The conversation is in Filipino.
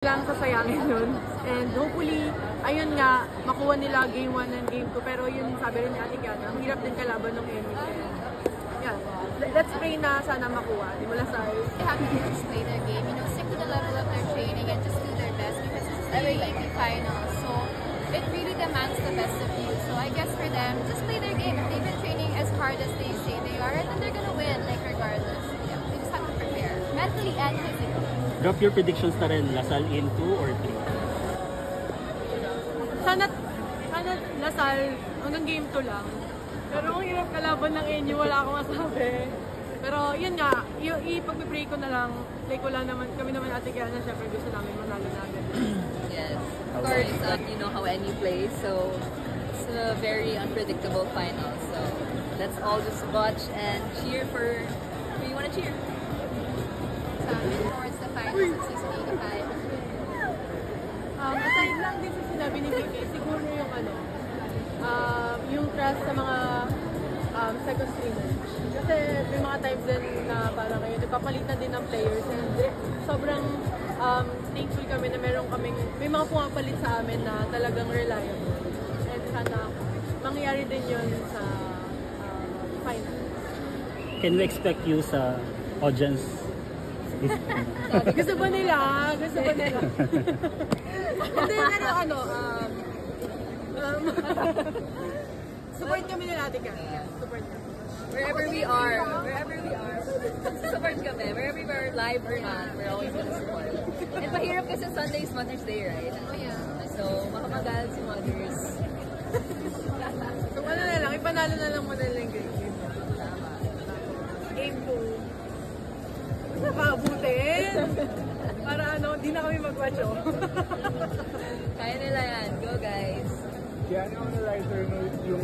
talagang sasayangin yun. And hopefully, ayun nga, makuha nila game 1 and game 2. Pero yun, sabi rin ni Ate Kiana, ang hirap din kalaban ng MU. Yeah, let's pray na sana makuha. Di mula sa They have to just play their game, you know, stick to the level of their training and just do their best because this is the UAAP final. So it really demands the best of you. So I guess for them, just play their game. If they've been training as hard as they say they are, then they're gonna win, like regardless. Yeah, they just have to prepare mentally and physically. Drop your predictions na rin, Lasal in 2 or 3? Sana Lasal hanggang game 2 lang. Pero ang hirap kalaban ng NU, wala akong masabi. Pero yun nga, ipag-pray ko na lang. Like wala naman, kami naman Ate Kiana, syempre gusto namin manalo natin. Yes, of course, you know how NU plays, so it's a very unpredictable final. So let's all just watch and cheer for who you want to cheer. Towards the finals of season 85. Aside lang din sa sinabi ni KK, siguro yung yung trust sa mga second streamers. Kasi may mga times din na parang ngayon, nagpapalitan din ng players and sobrang thankful kami na may mga pumapalit sa amin na talagang reliable. And sana mangyayari din yun sa final. Can we expect you sa audience? Gusto ba nila? Gusto ba nila? Hindi, pero support kami nila Ate Kiana. Support kami. Wherever we are, support kami. Wherever we are, live or not, we're always gonna support. And pahirap kasi Sunday is Mother's Day, right? Oh yeah. So, makamagal si mothers. So ano na lang, ipanalo na lang mo na lang game. Game 2. Basta paabutin. Para di na kami mag-watch Kaya nila yan. Go guys! Kaya on a lighter note, yung